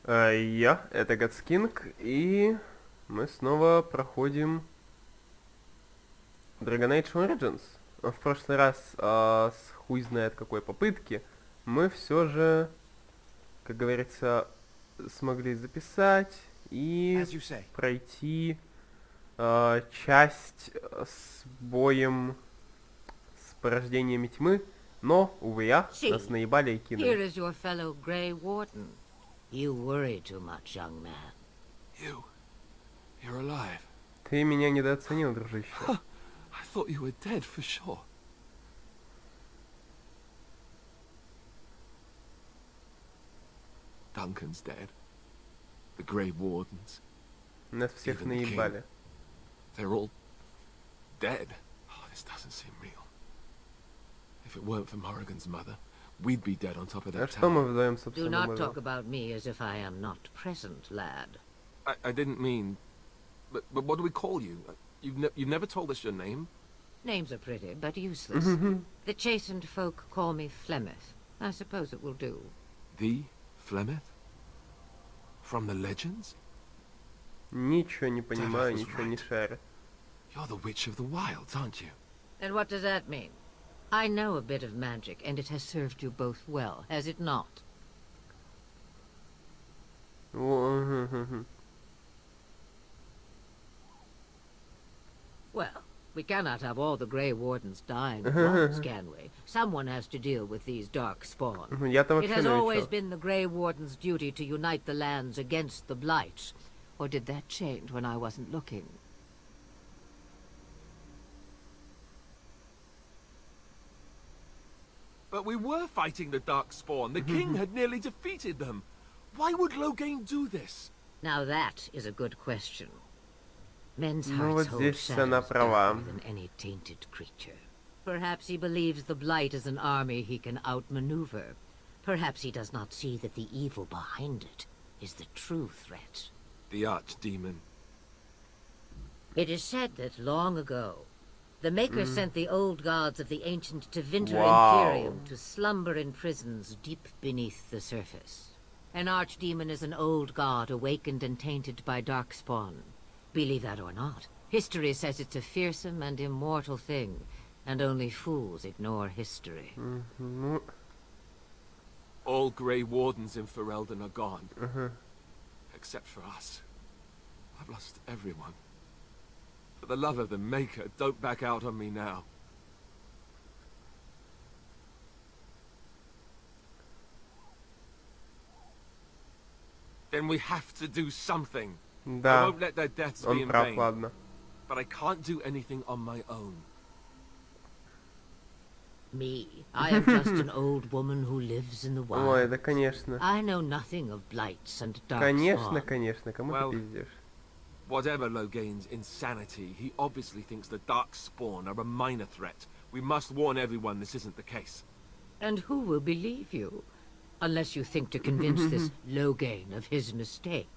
Это Гатскинг, и мы снова проходим Dragon Age Origins. В прошлый раз с хуй знает какой попытки мы все же, как говорится, смогли записать и пройти часть с боем с порождениями тьмы, но, увы, нас наебали и кинули. You worry too much, young man. You're alive. Ты меня недооценил, дружище. I thought you were dead for sure. Duncan's dead. The Grey Wardens. Нас всех наебали. They're all dead. Oh, this doesn't seem real. If it weren't for Morrigan's mother, we'd be dead on top of that tower. Do not talk about me as if I am not present, lad. I didn't mean... But what do we call you? You've never told us your name? Names are pretty, but useless. The chastened folk call me Flemeth. I suppose it will do. The Flemeth? From the legends? Ничего не понимаю, ничего не шарю. You're the Witch of the Wilds, aren't you? And what does that mean? I know a bit of magic, and it has served you both well, has it not? Well, we cannot have all the Grey Wardens dying at once, can we? Someone has to deal with these dark spawn. It has always been the Grey Wardens' duty to unite the lands against the Blight. Or did that change when I wasn't looking? But we were fighting the dark spawn. The king had nearly defeated them. Why would Loghain do this? Now that is a good question. Men's hearts hold shadows darker than any tainted creature. Perhaps he believes the Blight is an army he can outmaneuver. Perhaps he does not see that the evil behind it is the true threat. The archdemon. It is said that long ago, the Maker sent the old gods of the ancient Tevinter Imperium to slumber in prisons deep beneath the surface. An archdemon is an old god awakened and tainted by darkspawn. Believe that or not, history says it's a fearsome and immortal thing, and only fools ignore history. All Grey Wardens in Ferelden are gone. Except for us. I've lost everyone. For the love of the Maker, don't back out on me now. Then we have to do something. I won't let their deaths be in vain. But I can't do anything on my own. Me? I am just an old woman who lives in the wild. Ой, да конечно. I know nothing of blights and dark Конечно, конечно, кому ты пиздишь? Whatever Loghain's insanity, he obviously thinks the dark spawn are a minor threat. We must warn everyone this isn't the case. And who will believe you? Unless you think to convince this Loghain of his mistake.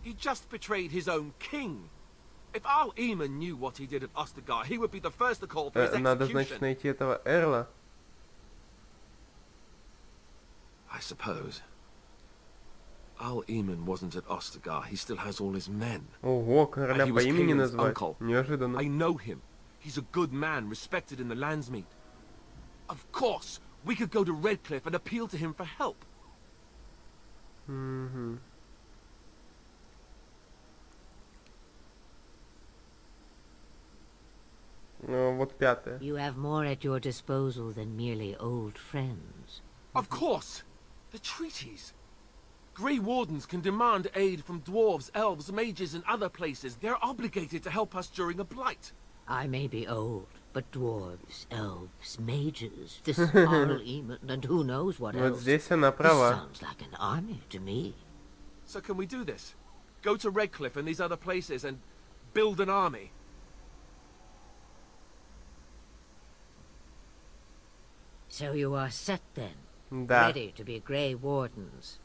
He just betrayed his own king. If Al Eamon knew what he did at Ostagar, he would be the first to call for his execution. Надо, значит, найти этого Эрла. I suppose. Al Eamon wasn't at Ostagar. He still has all his men. Ого, короля по имени назвать. Неожиданно. I know him. He's a good man, respected in the Landsmeet. Of course, we could go to Redcliffe and appeal to him for help. Вот пятое. You have more at your disposal than merely old friends. Of course! The treaties! Grey Wardens can demand aid from dwarves, elves, mages, and other places. They're obligated to help us during a blight. I may be old, but dwarves, elves, mages, this Arl Eamon, and who knows what else. Здесь она права. This sounds like an army to me. So can we do this? Go to Redcliffe and these other places and build an army? So you are set then? Да. Ready to be Grey Wardens?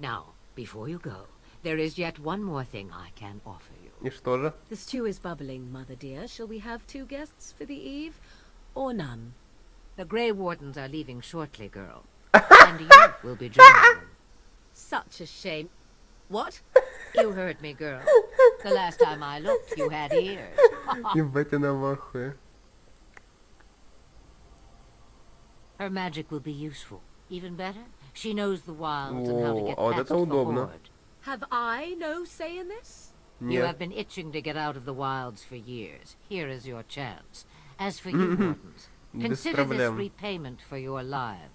Now, before you go, there is yet one more thing I can offer you. И что же? The stew is bubbling, mother dear. Shall we have 2 guests for the eve? Or none? The Grey Wardens are leaving shortly, girl. and you will be joining them. Such a shame. What? You heard me, girl. The last time I looked, you had ears. Ебать она махуя. Her magic will be useful. Even better, she knows the wilds and how to О, get а вот past это the удобно. horde. Have I no say in this? You Нет. have been itching to get out of the wilds for years. Here is your chance. As for you, wardens, Без consider this проблем. repayment for your lives.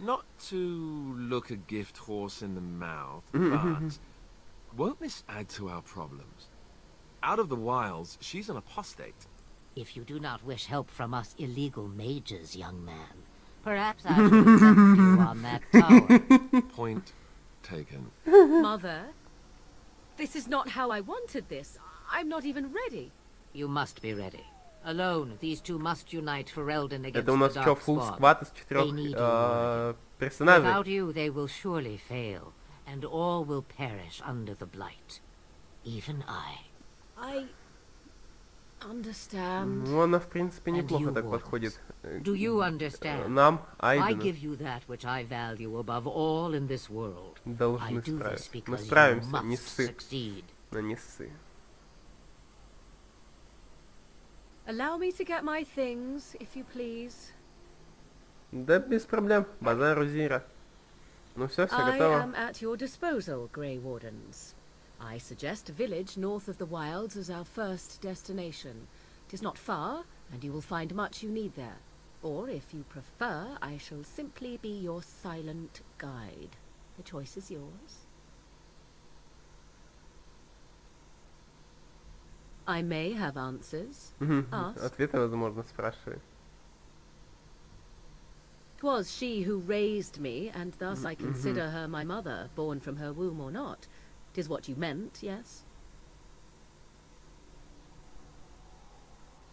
Not to look a gift horse in the mouth, but won't this add to our problems? Out of the wilds, she's an apostate. If you do not wish help from us illegal mages, young man, perhaps I should accept you on that tower. Point taken. Mother, this is not how I wanted this. I'm not even ready. You must be ready. Alone, these two must unite for Eldon against Это у нас the что, dark full squad. squad из They 4 need you. персонажей? Without you, they will surely fail, and all will perish under the blight. Even I. I understand. Ну, она, в принципе, And неплохо you, так wardens. подходит. Do you understand? Нам, I Айдену, give you that which I value above all in this world. I должны do this справиться. Мы because you справимся, не must ссы. succeed. Но не ссы. Allow me to get my things, if you please. Да без проблем. Базару Зира. Ну все, все I готово. am at your disposal, Grey Wardens. I suggest a village north of the wilds as our first destination. It is not far, and you will find much you need there. Or, if you prefer, I shall simply be your silent guide. The choice is yours. I may have answers. Ask. Ответы, возможно, спрашивай. 'Twas she who raised me, and thus I consider her my mother, born from her womb or not. 'Tis what you meant, yes?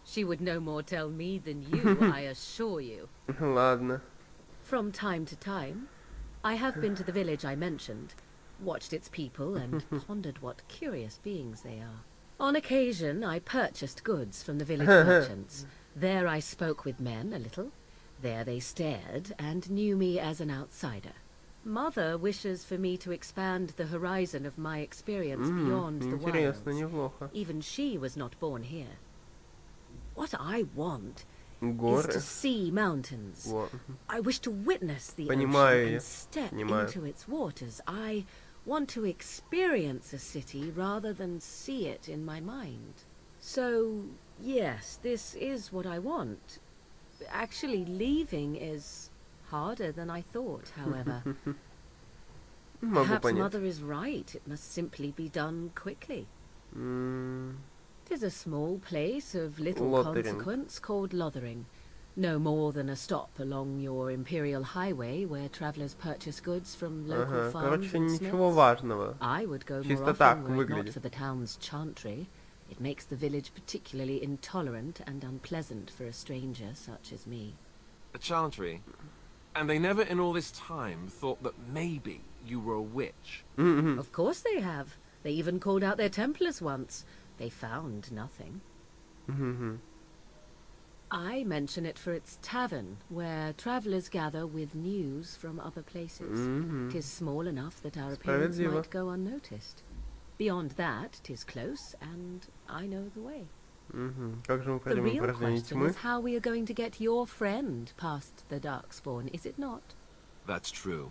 She would no more tell me than you, I assure you. Ладно. From time to time, I have been to the village I mentioned, watched its people, and pondered what curious beings they are. On occasion, I purchased goods from the village merchants. There I spoke with men a little. There they stared and knew me as an outsider. Mother wishes for me to expand the horizon of my experience beyond the wilds. Интересно, неплохо. Even she was not born here. What I want is Горы. to see mountains. Во. I wish to witness the Понимаю ocean я. and step Понимаю. into its waters. I want to experience a city rather than see it in my mind. So, yes, this is what I want. Actually, leaving is harder than I thought, however. Могу Perhaps понять. Mother is right. It must simply be done quickly. М, 'Tis a small place of little Lothering. consequence called Lothering. No more than a stop along your imperial highway where travelers purchase goods from local Ага, farms короче, and ничего smiths. важного. I would go more Чисто так often were it not выглядит. for the town's chantry. It makes the village particularly intolerant and unpleasant for a stranger such as me. A chantry. And they never in all this time thought that maybe you were a witch. Of course they have. They even called out their Templars once. They found nothing. I mention it for its tavern, where travellers gather with news from other places. 'Tis small enough that our appearance Справедливо. might go unnoticed. Beyond that, 'tis close, and I know the way. Как же мы The пройдем real упражнение question тьмы? is how we are going to get your friend past the Darkspawn, is it not? That's true.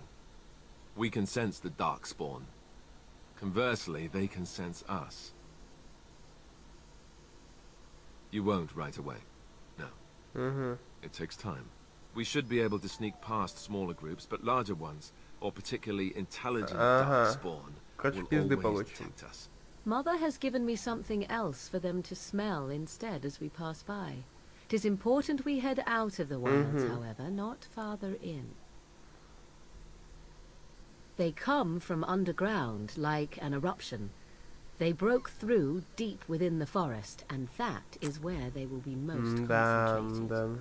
We can sense the Darkspawn. Conversely, they can sense us. You won't right away. No. It takes time. We should be able to sneak past smaller groups, but larger ones, or particularly intelligent Darkspawn, Короче, will пизды always получим. detect us. Mother has given me something else for them to smell instead as we pass by. 'Tis important we head out of the wilds, however, not farther in. They come from underground, like an eruption. They broke through deep within the forest, and that is where they will be most Да, concentrated. да.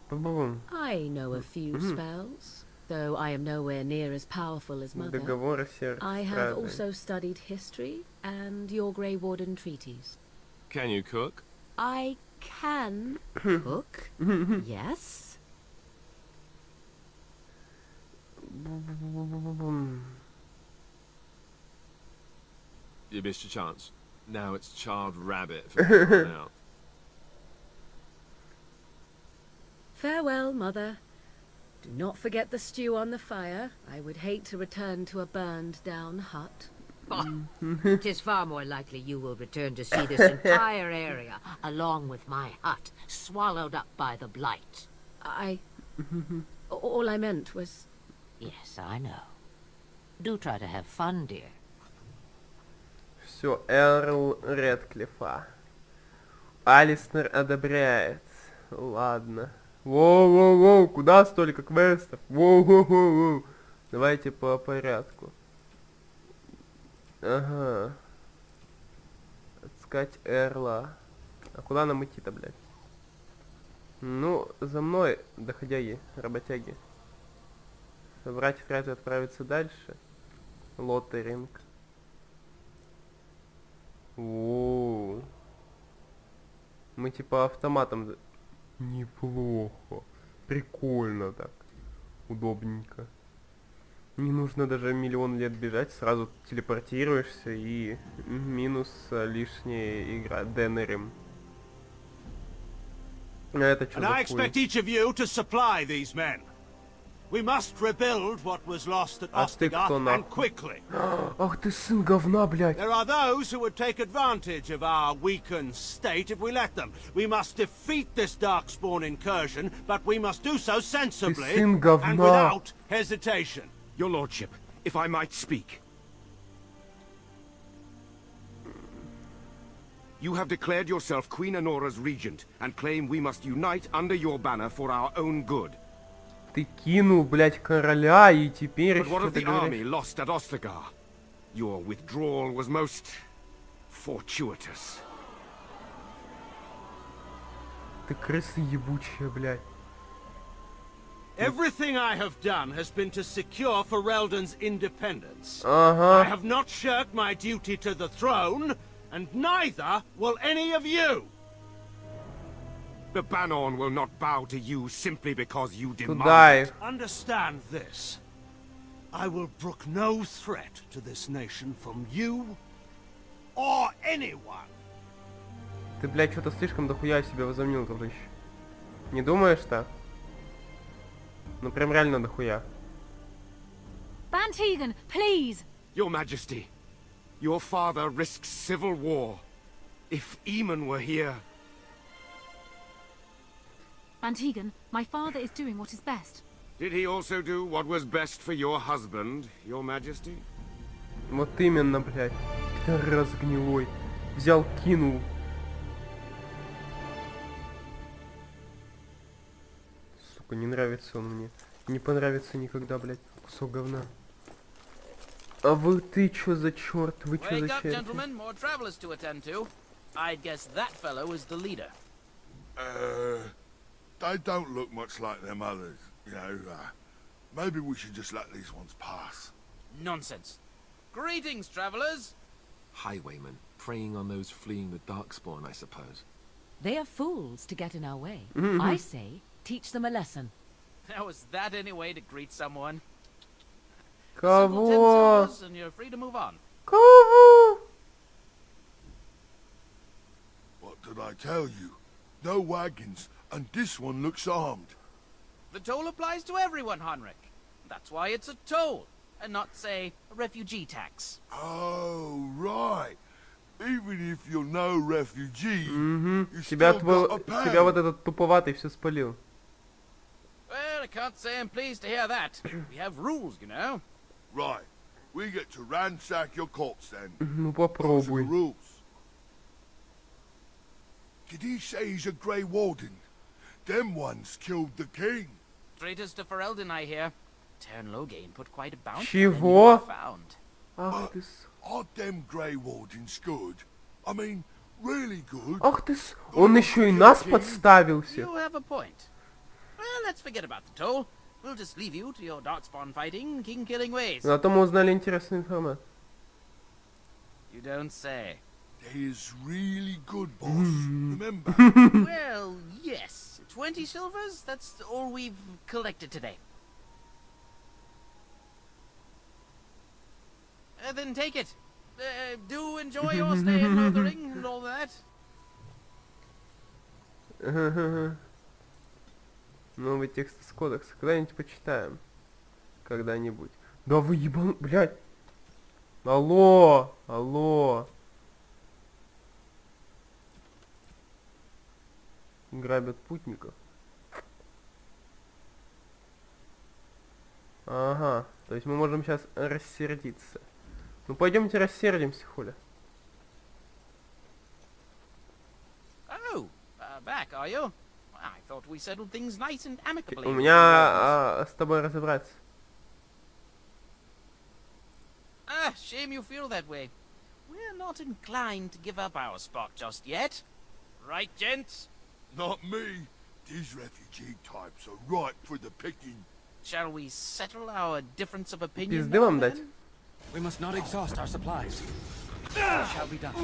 Бу-бу-бум. I know a few spells. though I am nowhere near as powerful as Mother. Договоры I have Сердцеstraды. also studied history and your Grey Warden treaties. Can you cook? I can cook, yes. You missed your chance. Now it's charred rabbit for crying out. Farewell, Mother. Do not forget the stew on the fire. I would hate to return to a burned-down hut. Tis far more likely you will return to see this entire area, along with my hut, swallowed up by the blight. All I meant was... Yes, I know. Do try to have fun, dear. Все, Эрл Рэдклиффа. Алистер одобряет. Ладно. Воу-воу-воу, куда столько квестов? Воу-воу-воу. Давайте по порядку. Ага. Отыскать Эрла. А куда нам идти-то, блядь? Ну, за мной, доходяги, работяги. Собрать фразу и отправиться дальше. Лоттеринг. Воу. Мы типа автоматом... Неплохо. Прикольно так. Удобненько. Не нужно даже миллион лет бежать, сразу телепортируешься и минус лишняя игра. Денерим. А это что And I expect each of you to supply these men. We must rebuild what was lost at Ostagar, and quickly. Ах ты сын говна, блядь. There are those who would take advantage of our weakened state if we let them. We must defeat this Darkspawn incursion, but we must do so sensibly сын and говна. without hesitation. Your lordship, if I might speak. You have declared yourself Queen Honora's regent and claim we must unite under your banner for our own good. Ты кинул, блядь, короля и теперь But what что of ты the говоришь? army lost at Ostagar? Your withdrawal was most fortuitous. Ты крыса ебучая, блядь. Everything I have done has been to secure Ferelden's independence. Ага. I have not shirked my duty to the throne, and neither will any of you. The Banon will not bow to you simply because you demand Туда it. их. Understand this. I will brook no threat to this nation from you or anyone. Ты, блядь, что-то слишком дохуя себя возомнил, дружище. Не думаешь так? Ну прям реально дохуя. Bantegan, please! Your Majesty, your father risks civil war. If Eamon were here... Bantegan, my father is doing what is best. Did he also do what was best for your husband, your Majesty? Вот именно, блядь. Пидорас гнилой. Взял, кинул. Сука, не нравится он мне. Не понравится никогда, блядь. Кусок говна. А вы, ты чё за черт? Вы чё за Wake up, черт? gentlemen. More travelers to attend to. I'd guess that fellow is the leader. They don't look much like them others, you know. Maybe we should just let these ones pass. Nonsense. Greetings, travelers. Highwaymen, preying on those fleeing the Darkspawn, I suppose. They are fools to get in our way. Mm-hmm. I say, teach them a lesson. How is that any way to greet someone? Кого? Simple 10 silvers and you're free to move on. Кого? What did I tell you? No wagons, and this one looks armed. The toll applies to everyone, Henrik. That's why it's a toll, and not, say, a refugee tax. Oh, right. Even if you're no refugee, Угу. you Тебя, still got a тебя вот pay. этот туповатый все спалил. Well, I can't say I'm pleased to hear that. We have rules, you know. Right. We get to ransack your corpse then. Ну Those are the попробуй. rules. Did he say he's a Grey Warden? Them ones killed the king. Traitors to Ferelden, I hear. Tern Loghain put quite a bounty Чего? on anyone found. Ах ты с... Are them Grey Wardens good? I mean, really good? Ах ты с... Он еще и нас подставил всех. You have a point. Well, let's forget about the toll. we'll just leave you to your darkspawn fighting, king-killing ways. Зато мы узнали интересную информацию. You don't say. He's really good, boss. Remember? Well, yes. 20 silvers? That's all we've collected today. Then take it. Do enjoy your stay in Lothering and all that. Новый текст из кодекса. Когда-нибудь почитаем. Когда-нибудь. Да вы ебану... Блядь. Алло. Алло. Грабят путников. Ага. То есть мы можем сейчас рассердиться. Ну пойдемте рассердимся, хуля. Oh, back, are you? I thought we settled things nice and amicably. У меня с тобой разобраться. Shame you feel that way. We're not inclined to give up our spot just yet. Right, gents? Not me. These refugee types are ripe for the picking. Shall we settle our difference of opinion? Пизды вам дать? We must not exhaust our supplies. It shall be done.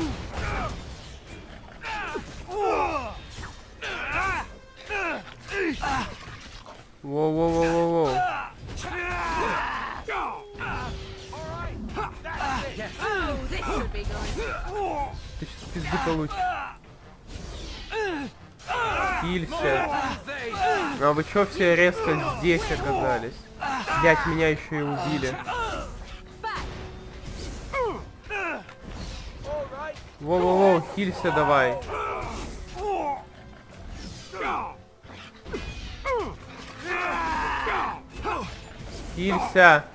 Воу-воу-воу-воу-воу. Ты сейчас пизды получишь. Килься. А вы чё все резко здесь оказались? Блять, меня еще и убили. Воу-воу-воу, хилься давай. Хилься.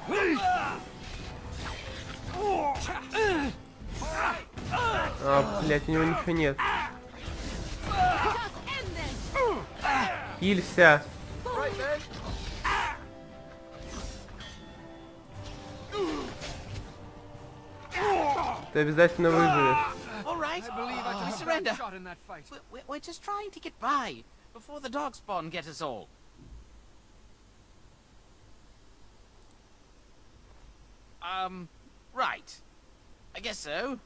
А, блять, у него ничего нет. Хилься. Ты обязательно выживешь. All right, we surrender. We're just trying to get by before the darkspawn get us all. Right. I guess so.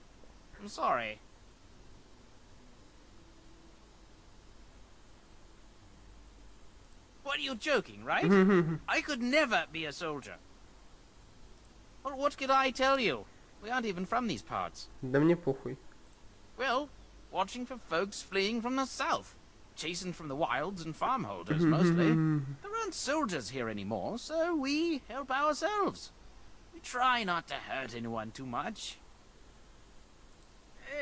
I'm sorry. What, are you joking, right? I could never be a soldier. Well, what could I tell you? We aren't even from these parts. Да мне похуй. Well, watching for folks fleeing from the south. Chasing from the wilds and farmholders, mostly. There aren't soldiers here anymore, so we help ourselves. We try not to hurt anyone too much.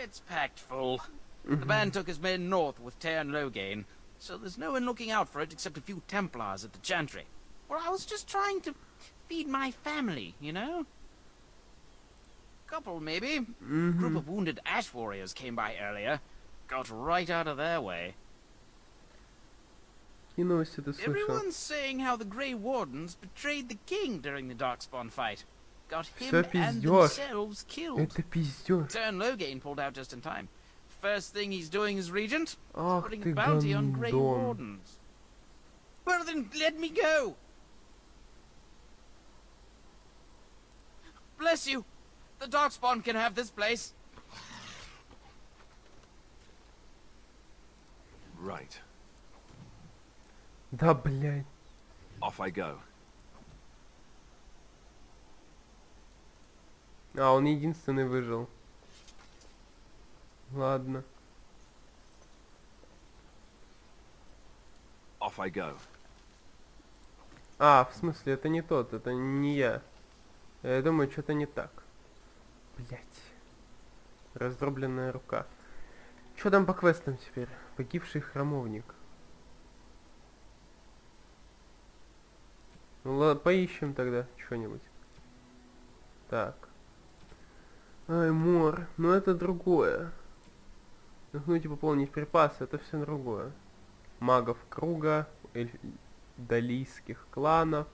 It's packed full. The band took his men north with Tear and Logain, so there's no one looking out for it except a few Templars at the Chantry. Well, I was just trying to feed my family, you know? Couple, maybe. Group of wounded ash warriors came by earlier. Got right out of their way. Everyone's saying how the Grey Wardens betrayed the king during the Darkspawn fight. Got him and themselves killed. Это пиздёж. Turn Logain pulled out just in time. First thing he's doing as regent, Ах putting ты a bounty on Grey гандон. Wardens. Well then, let me go. Bless you. The Darkspawn can have this place. Right. Да, блядь. Off I go. А, он единственный выжил. Ладно. Off I go. А, в смысле, это не тот, это не я. Я думаю, что-то не так. Блять. Раздробленная рука. Что там по квестам теперь? Погибший храмовник. Ну, поищем тогда что-нибудь. Так. Ай, мор. Ну это другое. Вдохнуть и пополнить припасы, это все другое. Магов круга, далийских кланов.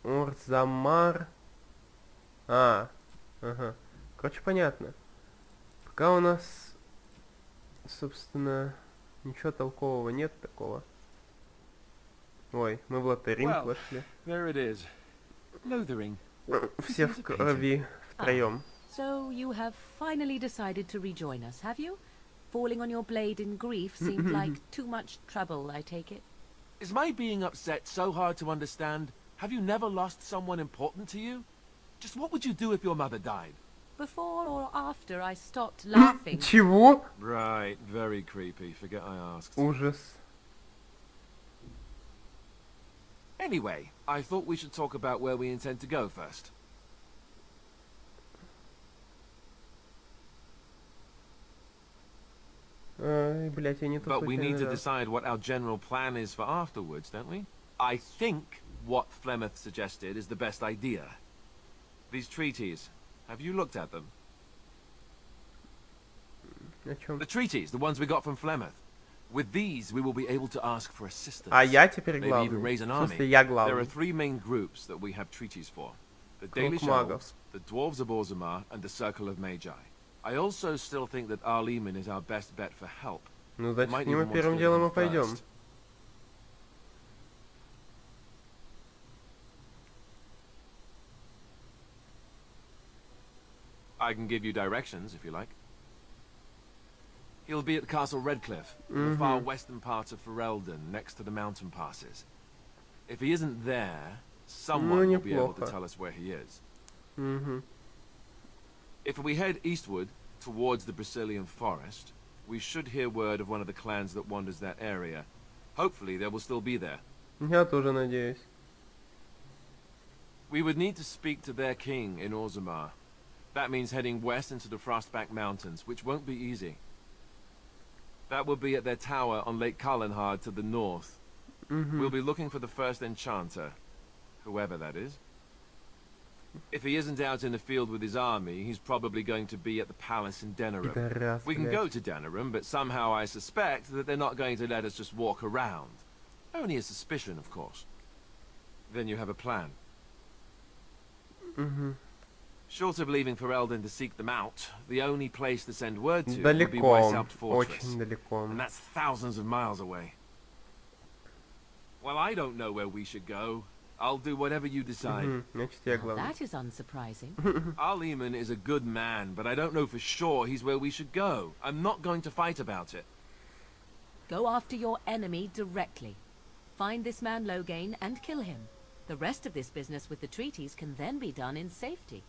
Орзамар. Ага. Короче, понятно. Пока у нас, собственно, ничего толкового нет такого. Ой, мы в лабиринт Well, вошли. there it is. Lothering. Все в крови втроем. So you have finally decided to rejoin us, have you? Falling on your blade in grief seemed like too much trouble, I take it. Is my being upset so hard to understand? Have you never lost someone important to you? Just what would you do if your mother died? Before or after I stopped laughing. Чего? Right, very creepy. Forget I asked. Ужас. Anyway, I thought we should talk about where we intend to go first. Ай, блять, я не тут But we need to случайно, да. decide what our general plan is for afterwards, don't we? I think what Flemeth suggested is the best idea. These treaties, have you looked at them? О чем? The treaties, the ones we got from Flemeth. With these, we will be able to ask for assistance. А я теперь Maybe главный. even raise an В army. смысле, я There are главный. 3 main groups that we have treaties for. The Круг Dalish магов. Elves, the Dwarves of Orzammar, and the Circle of Magi. I also still think that Arleman is our best bet for help. Ну, We значит, might к нему even want to первым go делом и to him пойдем. first. I can give you directions, if you like. He'll be at Castle Redcliffe, in the far western part of Ferelden, next to the mountain passes. If he isn't there, someone will be able to неплохо. tell us where he is. Угу. If we head eastward, towards the Brazilian forest, we should hear word of one of the clans that wanders that area. Hopefully they will still be there. Я тоже надеюсь. We would need to speak to their king in Orzammar. That means heading west into the Frostback Mountains, which won't be easy. That will be at their tower on Lake Carlenhard to the north. We'll be looking for the first enchanter, whoever that is. If he isn't out in the field with his army, he's probably going to be at the palace in Denerim. Пидорас, We can блядь. go to Denerim, but somehow I suspect that they're not going to let us just walk around. Only a suspicion, of course. Then you have a plan. Угу. Short of leaving Ferelden to seek them out, the only place to send word to would be Далеко. Weishaupt Fortress. Очень далеко. And that's thousands of miles away. Well, I don't know where we should go. I'll do whatever you decide. Мгм. Значит, я Now, главный. that is unsurprising. Arleman is a good man, but I don't know for sure he's where we should go. I'm not going to fight about it. Go after your enemy directly. Find this man Loghain and kill him. The rest of this business with the treaties can then be done in safety.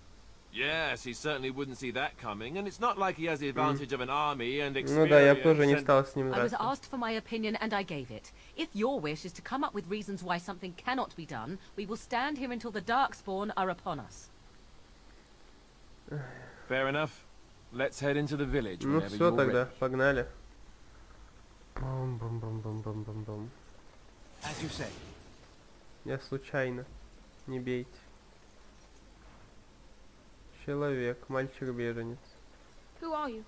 Yes, he certainly wouldn't see that coming, and it's not like he has the advantage of an army and Ну да, я бы тоже не experience. стал с ним I was драться. asked for my opinion and I gave it. If your wish is to come up with reasons why something cannot be done, we will stand here until the Darkspawn are upon us. Fair enough. Let's head into the village Ну whenever все you're тогда, ready. погнали. Бум-бум-бум-бум-бум-бум-бум. As you say. Я случайно. Не бейте. Человек, мальчик-беженец. Who are you?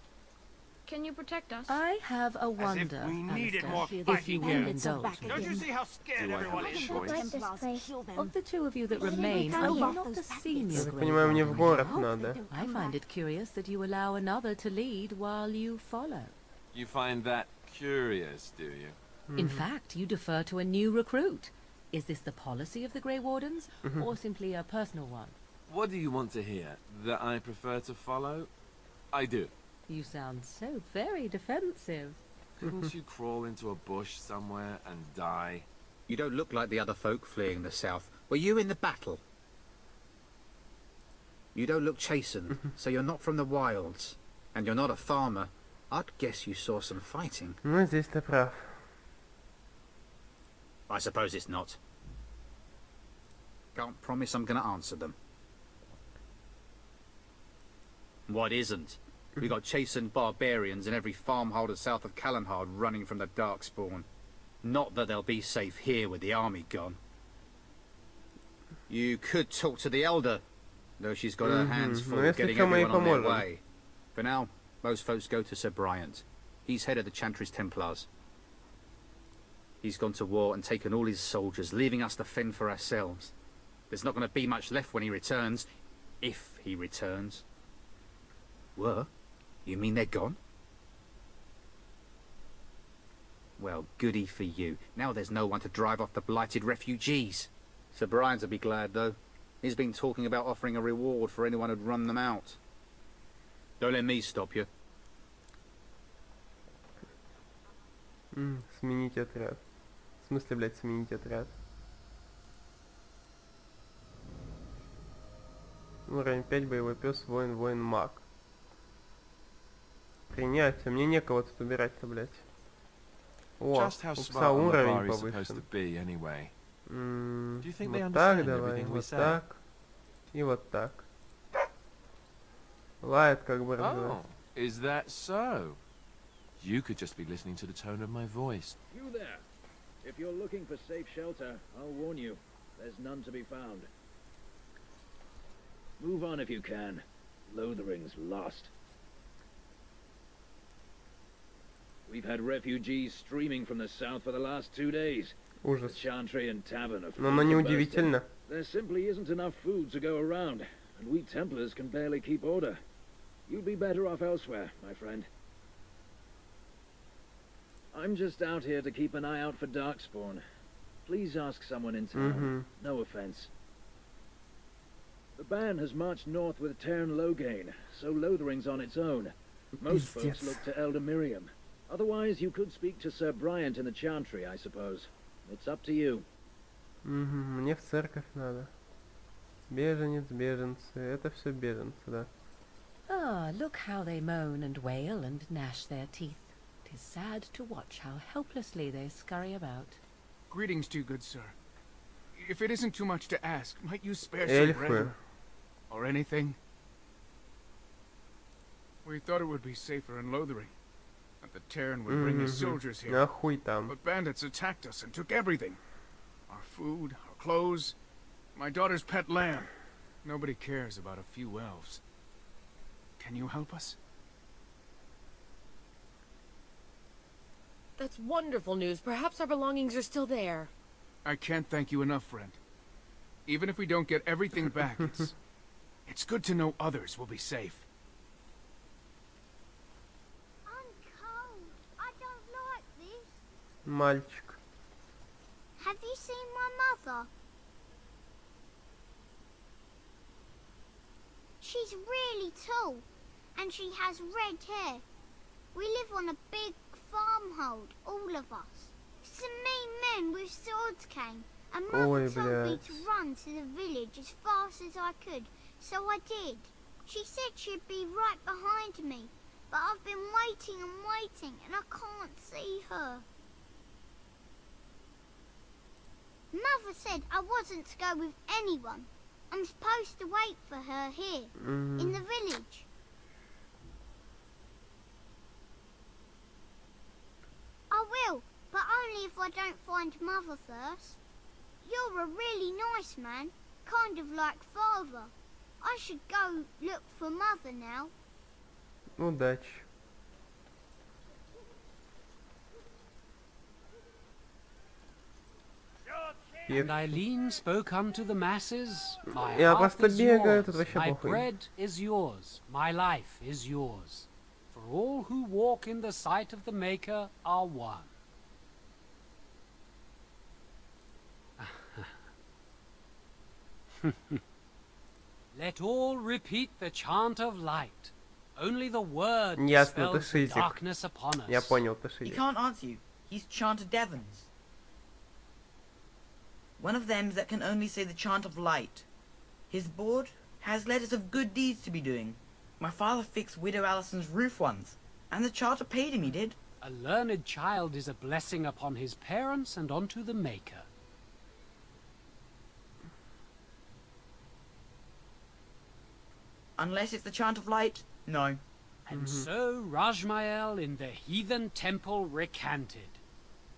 Can you protect us? I have a wonder, we needed Alistair, more if you fighting will here. indulge me. Don't you see how scared Do I everyone have a is? choice? Of the two of you that remain, are you not the senior Я так Grey понимаю, мне в Warden? город надо. I find it curious that you allow another to lead while you follow. You find that curious, do you? In fact, you defer to a new recruit. Is this the policy of the Grey Wardens, or simply a personal one? What do you want to hear? That I prefer to follow? I do. You sound so very defensive. Didn't you crawl into a bush somewhere and die? You don't look like the other folk fleeing the south. Were you in the battle? You don't look chastened, so you're not from the wilds. And you're not a farmer. I'd guess you saw some fighting. Ну, здесь ты прав. I suppose it's not. Can't promise I'm going to answer them. What isn't? We got chastened barbarians in every farmholder south of Callenhard running from the Darkspawn. Not that they'll be safe here with the army gone. You could talk to the Elder, though she's got her hands full Ну, если getting что, мы ей everyone on their поможем. way. For now, most folks go to Sir Bryant. He's head of the Chantry's Templars. He's gone to war and taken all his soldiers, leaving us to fend for ourselves. There's not going to be much left when he returns, if he returns. Were? You mean they're gone? Well, goody for you. Now there's no one to drive off the blighted refugees. Sir Brian'll be glad, though. He's been talking about offering a reward for anyone who'd run them out. Don't let me stop you. Сменить отряд. В смысле, блядь, сменить отряд? Уровень 5, боевой пес, воин, воин, маг. Принять, а мне некого тут убирать-то, блядь. О, у пса уровень повышен. Вот так давай, вот так. И вот так. Лает как бы разговаривает. Is that so? You could just be listening to the tone of my voice. You there. If you're looking for safe shelter, I'll warn you. There's none to be found. Move on if you can. Lothering's lost. We've had refugees streaming from the south for the last 2 days. Ужас. The Chantry and Tavern are Но неудивительно. There simply isn't enough food to go around, and we Templars can barely keep order. You'd be better off elsewhere, my friend. I'm just out here to keep an eye out for Darkspawn. Please ask someone in town. No offense. The band has marched north with Terran Loghain, so Lothering's on its own. Most folks look to Elder Miriam. Otherwise, you could speak to Sir Bryant in the Chantry, I suppose. It's up to you. Мне в церковь надо. Беженец, беженцы. Это все беженцы, да. Ah, look how they moan and wail and gnash their teeth. 'Tis sad to watch how helplessly they scurry about. Greetings to you, good sir. If it isn't too much to ask, might you spare some bread or anything? We thought it would be safer in Lothering, that the Terran would bring his soldiers here. Нахуй там. But bandits attacked us and took everything. Our food, our clothes, my daughter's pet lamb. Nobody cares about a few elves. Can you help us? That's wonderful news. Perhaps our belongings are still there. I can't thank you enough, friend. Even if we don't get everything back, it's good to know others will be safe. I'm cold. I don't like this. Мальчик. Have you seen my mother? She's really tall, and she has red hair. We live on a big farmhold, all of us. Some mean men with swords came, and Mother told me to run to the village as fast as I could, so I did. She said she'd be right behind me, but I've been waiting and waiting, and I can't see her. Mother said I wasn't to go with anyone. I'm supposed to wait for her here, in the village. I will, but only if I don't find Mother first. You're a really nice man, kind of like Father. I should go look for Mother now. Удачи. And Eileen spoke unto the masses. My Я heart просто is бегаю, yours, тут вообще my похуй. bread is yours, my life is yours. For all who walk in the sight of the Maker are one. Let all repeat the chant of light. Only the word dispels the darkness upon us. Я понял, ты шизик. He can't answer you. He's chanted Devons. One of them that can only say the chant of light. His board has letters of good deeds to be doing. My father fixed Widow Allison's roof once, and the charter paid him, he did. A learned child is a blessing upon his parents and onto the Maker. Unless it's the chant of light, no. And so Rajmael in the heathen temple recanted.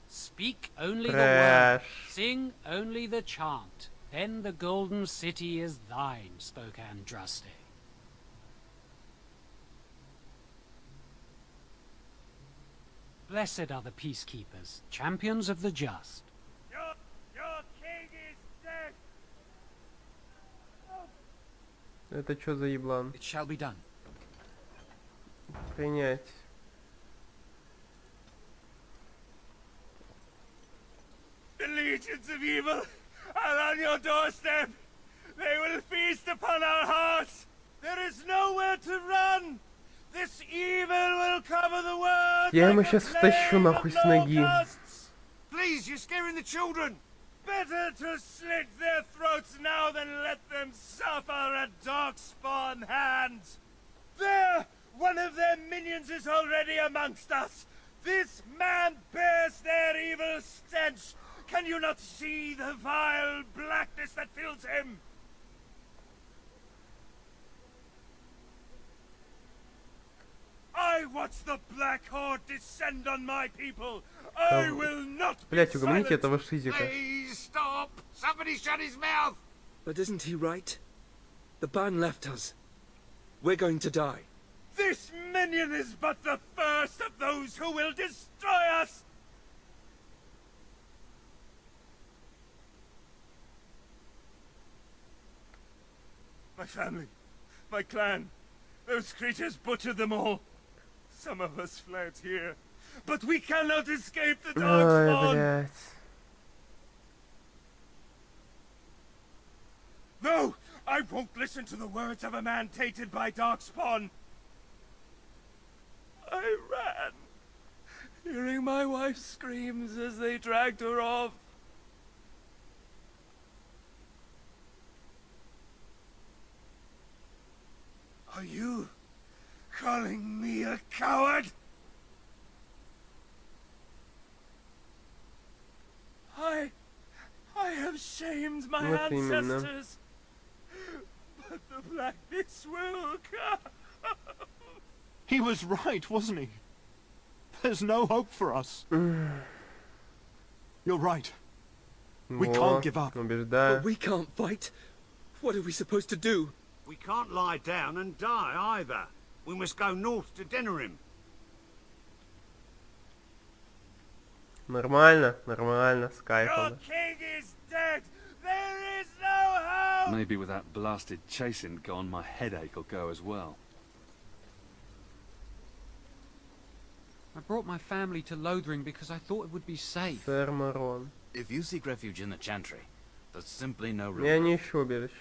Speak only the word, sing only the chant, then the golden city is thine, spoke Andraste. Blessed are the peacekeepers, champions of the just. Your king is dead. Это что за еблан? It shall be done. Принять. legions of evil are on your doorstep. They will feast upon our hearts. There is nowhere to run. This evil will cover the world. Я ему сейчас втащу нахуй с ноги. Please, you're scaring the children. Better to slit their throats now than let them suffer at Darkspawn hands. There! One of their minions is already amongst us. This man bears their evil stench. Can you not see the vile blackness that fills him? I watch the Black Horde descend on my people. I will not be Блять, угомоните этого silent. шизика. Please stop. Somebody shut his mouth. But isn't he right? The ban left us. We're going to die. This minion is but the first of those who will destroy us! My family, my clan, those creatures butchered them all. Some of us fled here, but we cannot escape the Darkspawn! Блять. No! I won't listen to the words of a man tainted by Darkspawn! I ran, hearing my wife's screams as they dragged her off. Are you calling me a coward? I have shamed my ancestors, but the blackness will come. He was right, wasn't he? There's no hope for us. You're right. We can't give up. But we can't fight. What are we supposed to do? We can't lie down and die either. We must go north to Denerim. Нормально, нормально, с кайфом. King is dead. There is no hope. Maybe with that blasted chasing gone, my headache will go as well. I brought my family to Lothering because I thought it would be safe. Сэр Марон. If you seek refuge in the Chantry, there's simply no room. Я не ищу убежищ.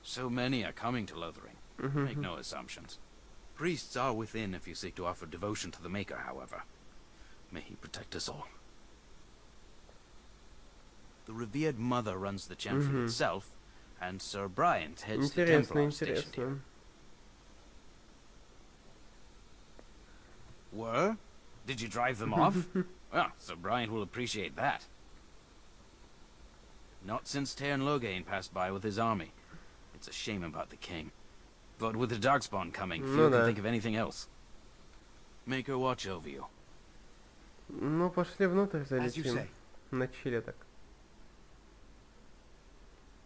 So many are coming to Lothering. Make no assumptions. Priests are within if you seek to offer devotion to the Maker, however. May he protect us all. The revered mother runs the Chantry itself, and Sir Bryant heads the Templars stationed here. Were? Did you drive them off? Well, Sir Bryant will appreciate that. Not since Tairn Logain passed by with his army. It's a shame about the king. But with the Darkspawn coming, few can think of anything else. Make her watch over you. Ну, пошли внутрь залетим. На чиле так.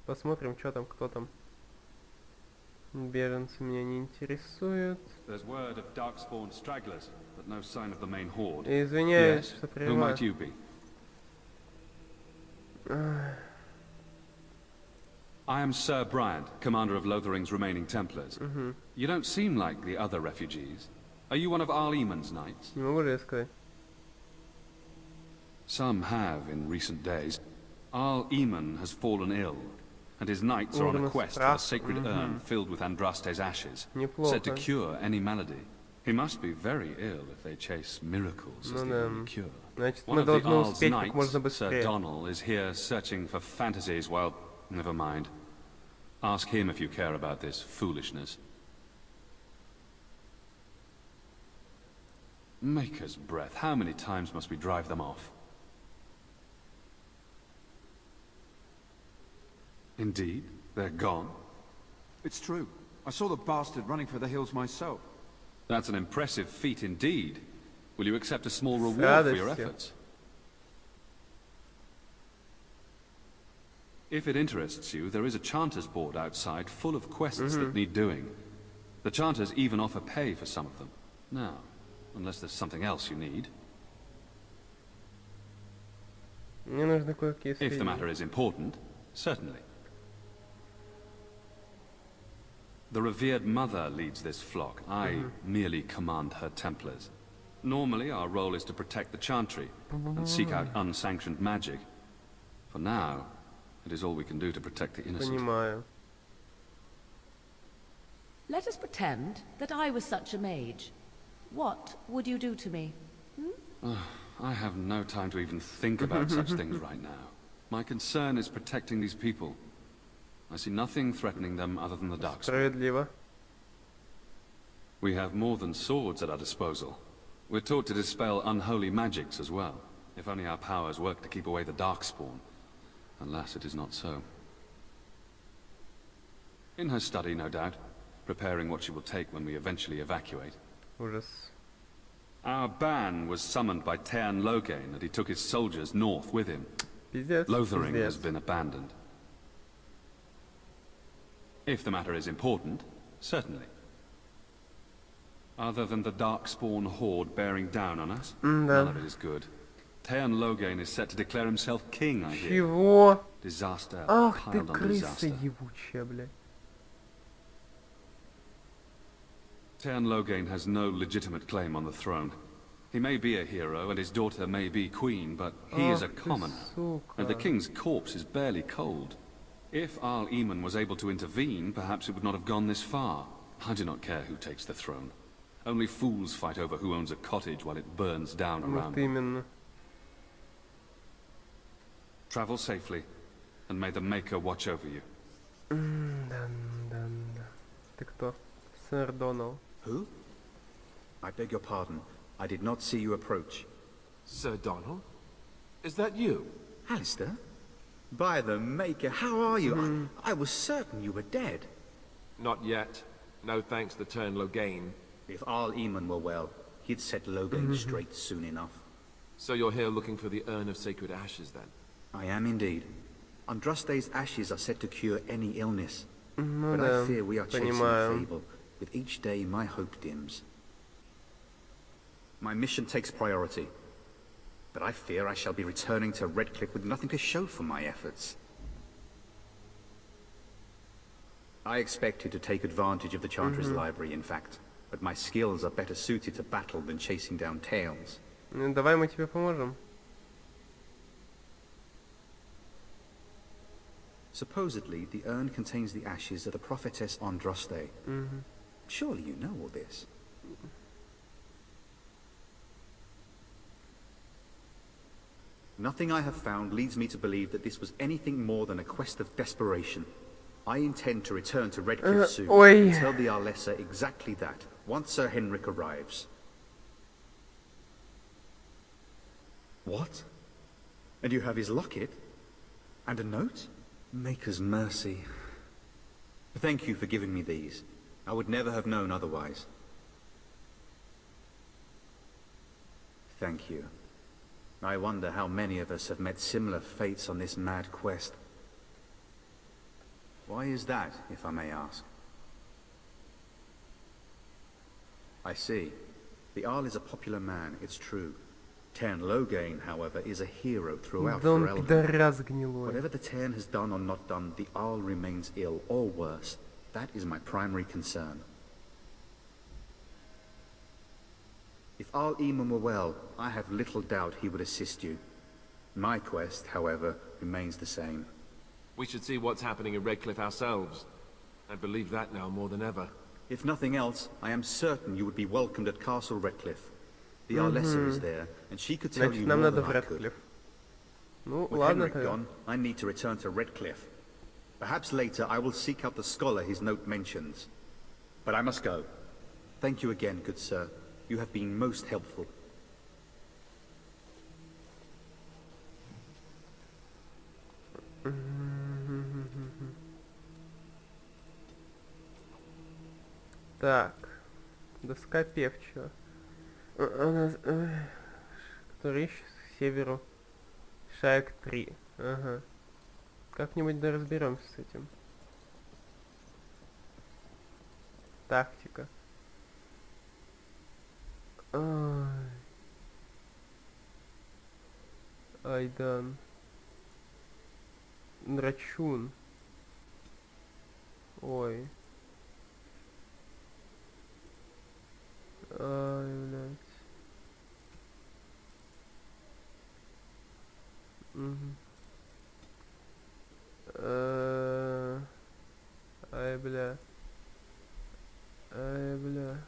Посмотрим, что там, кто там. Беженцы меня не интересуют. There's word of Darkspawn stragglers, but no sign of the main horde. Извиняюсь, Yes. что Who might прерываю. you be? I am Sir Bryant, commander of Lothering's remaining Templars. You don't seem like the other refugees. Are you one of Arl Eamon's knights? Не могу ли сказать? Some have in recent days. Arl Eamon has fallen ill, and his knights are on a quest for a sacred urn filled with Andraste's ashes, said to cure any malady. He must be very ill if they chase miracles as the only cure. Значит, One мы of the должны Arl's успеть как можно knights, Sir быстрее. Donald, is here searching for fantasies while... Never mind. Ask him if you care about this foolishness. Maker's breath, how many times must we drive them off? Indeed, they're gone. It's true. I saw the bastard running for the hills myself. That's an impressive feat indeed. Will you accept a small reward for your efforts? If it interests you, there is a Chanter's board outside full of quests that need doing. The Chanters even offer pay for some of them. Now, unless there's something else you need. Мне нужны кое-какие If the сведения. matter is important, certainly. The revered mother leads this flock. I merely command her Templars. Normally, our role is to protect the Chantry and seek out unsanctioned magic. For now, it is all we can do to protect the innocent. Понимаю. Let us pretend that I was such a mage. What would you do to me? I have no time to even think about such things right now. My concern is protecting these people. I see nothing threatening them other than the Darkspawn. Справедливо. We have more than swords at our disposal. We're taught to dispel unholy magics as well. If only our powers work to keep away the Darkspawn. Alas, it is not so. In her study, no doubt, preparing what she will take when we eventually evacuate. Ужас. Our ban was summoned by Tearn Loghain, and he took his soldiers north with him. Пиздец, Lothering пиздец. has been abandoned. If the matter is important, certainly. Other than the Darkspawn horde bearing down on us, none of it is good. Tearn Loghain is set to declare himself king, I hear. Чего? Disaster Ах ты piled on крыса disaster. ебучая, блядь. Tearn Loghain has no legitimate claim on the throne. He may be a hero, and his daughter may be queen, but he is a commoner, and the king's corpse is barely cold. If Arl Eamon was able to intervene, perhaps it would not have gone this far. I do not care who takes the throne. Only fools fight over who owns a cottage while it burns down around Вот именно. Travel safely, and may the Maker watch over you. Да. Ты кто? Сэр Донал. Who? I beg your pardon. I did not see you approach. Sir Donald? Is that you? Alistair? By the Maker, how are you? I was certain you were dead. Not yet. No thanks to Tearn Loghain. If Arl Eamon were well, he'd set Loghain straight soon enough. So you're here looking for the Urn of Sacred Ashes, then? I am indeed. Andraste's ashes are said to cure any illness. Ну But да, I fear we are chasing a понимаю. fable. With each day, my hope dims. My mission takes priority. But I fear I shall be returning to Redcliffe with nothing to show for my efforts. I expected to take advantage of the Chantry's library, in fact. But my skills are better suited to battle than chasing down tales. Ну, давай мы тебе поможем. Supposedly, the urn contains the ashes of the prophetess Andraste. Surely you know all this. Nothing I have found leads me to believe that this was anything more than a quest of desperation. I intend to return to Redcliffe soon and tell the Arlessa exactly that, once Sir Henrik arrives. What? And you have his locket? And a note? Maker's mercy. Thank you for giving me these. I would never have known otherwise. Thank you. I wonder how many of us have met similar fates on this mad quest. Why is that, if I may ask? I see. The Arl is a popular man, it's true. Tearn Loghain, however, is a hero throughout Ferelden. Whatever the Tearn has done or not done, the Arl remains ill, or worse. That is my primary concern. If Arl Eamon were well, I have little doubt he would assist you. My quest, however, remains the same. We should see what's happening in Redcliffe ourselves. I believe that now more than ever. If nothing else, I am certain you would be welcomed at Castle Redcliffe. The Arlessa is there, and she could tell you more than I could. Ну, With ладно Henrik gone, I need to return to Redcliffe. Perhaps later I will seek out the scholar his note mentions. But I must go. Thank you again, good sir. You have been most helpful. Так, доска певчего. Который ищет к северу. Шаг 3. Ага. Как-нибудь да разберемся с этим. Тактика. Айдан. Драчун. Ой. Ай, блядь. Ай, бля. Ай, бля.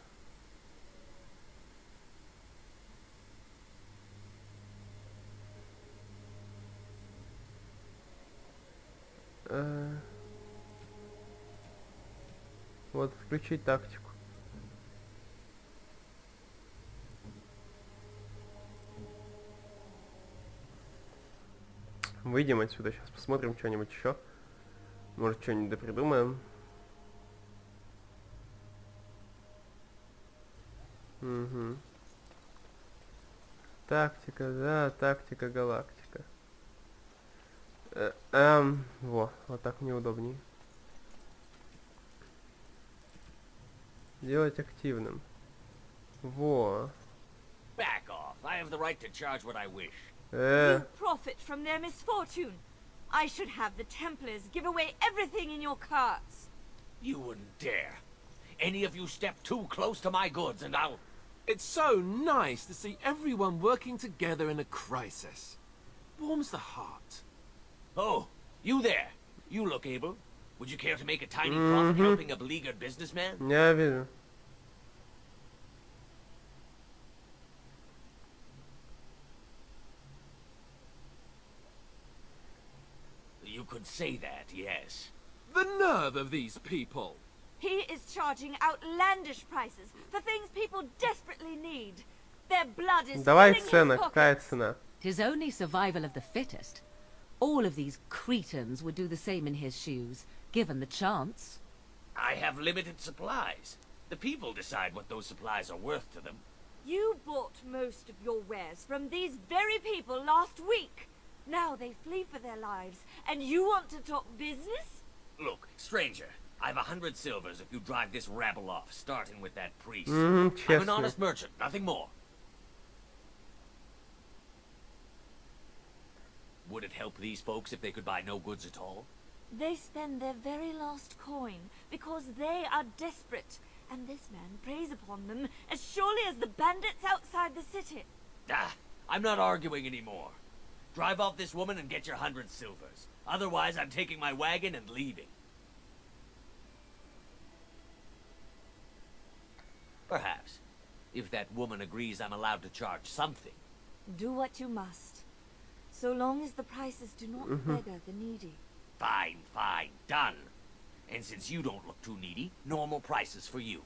Вот, включить тактику. Выйдем отсюда, сейчас посмотрим что-нибудь еще. Может, что-нибудь допридумаем. Угу. Тактика, да, тактика, галактика. Вот так мне удобнее. Делать активным. Во. Back off. I have the right to charge what I wish. You profit from their misfortune. I should have the Templars give away everything in your carts. You wouldn't dare. Any of you step too close to my goods and I'll... It's so nice to see everyone working together in a crisis. Warms the heart. Oh, you there. You look able. Would you care to make a tiny profit helping a beleaguered businessman? Я вижу. You could say that, yes. The nerve of these people! He is charging outlandish prices for things people desperately need. Their blood is Давай filling his цена, pockets. какая цена? 'Tis only survival of the fittest. All of these cretins would do the same in his shoes, given the chance. I have limited supplies. The people decide what those supplies are worth to them. You bought most of your wares from these very people last week. Now they flee for their lives, and you want to talk business? Look, stranger, I've 100 silvers if you drive this rabble off, starting with that priest. Mm-hmm, I'm an honest merchant, nothing more. Would it help these folks if they could buy no goods at all? They spend their very last coin because they are desperate, and this man preys upon them as surely as the bandits outside the city. Ah, I'm not arguing anymore. Drive off this woman and get your 100 silvers. Otherwise, I'm taking my wagon and leaving. Perhaps. If that woman agrees I'm allowed to charge something. Do what you must, so long as the prices do not beggar the needy. Fine, fine, done. And since you don't look too needy, normal prices for you.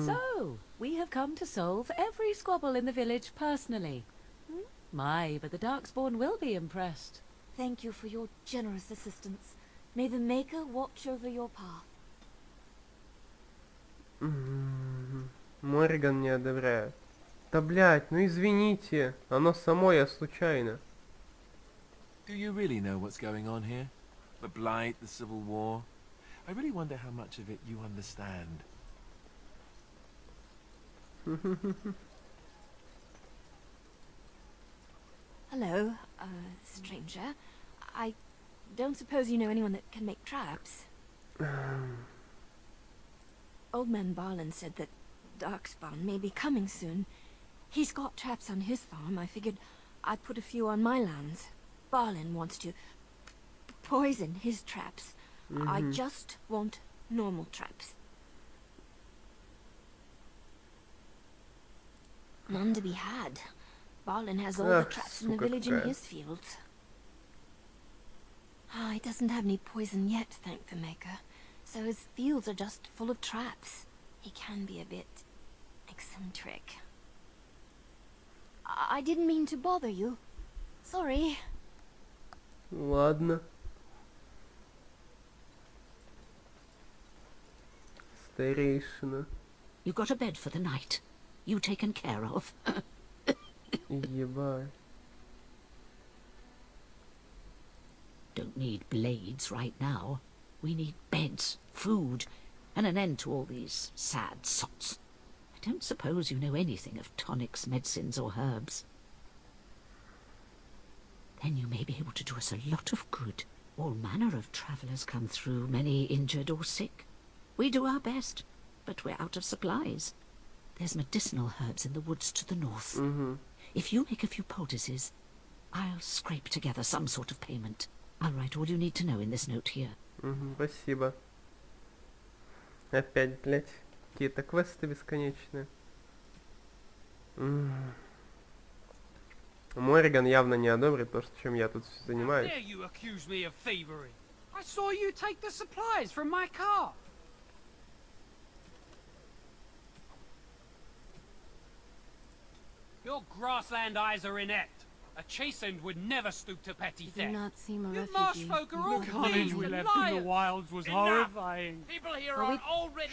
So, we have come to solve every squabble in the village personally. My, but the Darkspawn will be impressed. Thank you for your generous assistance. May the Maker watch over your path. Морриган не одобряет. Да блять, ну извините, оно само, я случайно. Do you really know what's going on here? The Blight, the Civil War? I really wonder how much of it you understand. Hello, stranger. I don't suppose you know anyone that can make traps? Old man Barlin said that Darkspawn may be coming soon. He's got traps on his farm. I figured I'd put a few on my lands. Barlin wants to poison his traps. I just want normal traps. None to be had. Barlin has all the traps in the village in his fields. He doesn't have any poison yet, thank the Maker. So his fields are just full of traps. He can be a bit eccentric. I didn't mean to bother you. Sorry. Ладно. Старейшина. You got a bed for the night. You taken care of. Ебать. Don't need blades right now. We need beds, food, and an end to all these sad sots. I don't suppose you know anything of tonics, medicines, or herbs. Then you may be able to do us a lot of good. All manner of travellers come through, many injured or sick. We do our best, but we're out of supplies. There's medicinal herbs in the woods to the north. If you make a few poultices, I'll scrape together some sort of payment. I'll write all you need to know in this note here. Спасибо. Опять, блядь, какие-то квесты бесконечные. Морриган явно не одобрит то, чем я тут занимаюсь. How dare you accuse me of thievery? I saw you take the supplies from my car. Your grassland eyes are inept. A chastened would never stoop to petty theft. Do not seem a You refugee. marsh folk are all The carnage we left in the wilds was horrifying. People here are already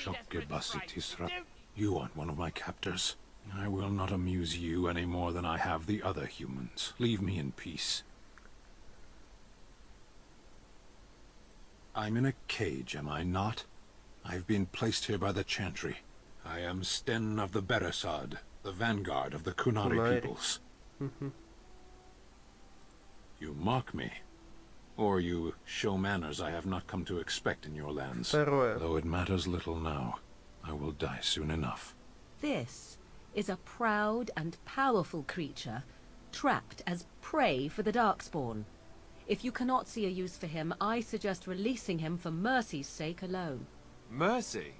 desperate to strike. You aren't one of my captors. I will not amuse you any more than I have the other humans. Leave me in peace. I'm in a cage, am I not? I've been placed here by the Chantry. I am Sten of the Beresad, the vanguard of the Kunari peoples. You mock me, or you show manners I have not come to expect in your lands. Though it matters little now, I will die soon enough. This is a proud and powerful creature, trapped as prey for the Darkspawn. If you cannot see a use for him, I suggest releasing him for mercy's sake alone. Mercy?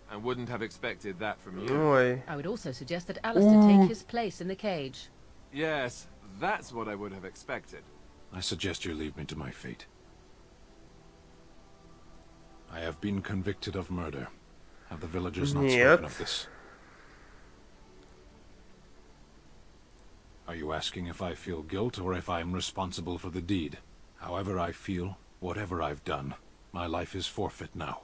I wouldn't have expected that from you. Oi. I would also suggest that Alistair take his place in the cage. Yes, that's what I would have expected. I suggest you leave me to my fate. I have been convicted of murder. Have the villagers not spoken of this? Are you asking if I feel guilt or if I'm responsible for the deed? However I feel, whatever I've done, my life is forfeit now.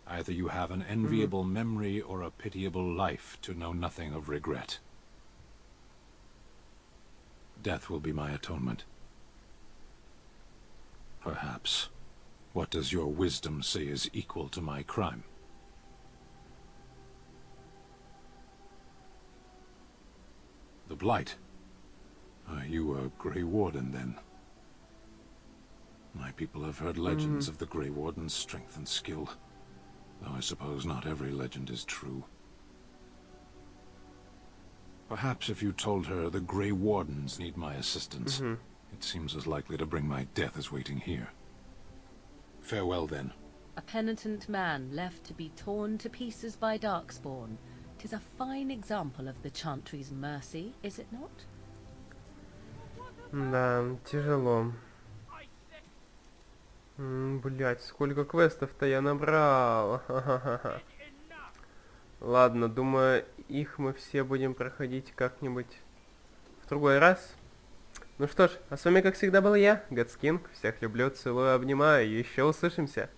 Either you have an enviable memory or a pitiable life to know nothing of regret. Death will be my atonement. Perhaps. What does your wisdom say is equal to my crime? The Blight. Are you a Grey Warden, then? My people have heard legends of the Grey Warden's strength and skill. Though I suppose not every legend is true. Perhaps if you told her the Grey Wardens need my assistance, it seems as likely to bring my death as waiting here. Farewell, then. A penitent man left to be torn to pieces by Darkspawn. 'Tis a fine example of the Chantry's mercy, is it not? Да, тяжело. Блять, сколько квестов-то я набрал. Ладно, думаю, их мы все будем проходить как-нибудь в другой раз. Ну что ж, а с вами, как всегда, был я, Готскинг. Всех люблю, целую, обнимаю. Еще услышимся.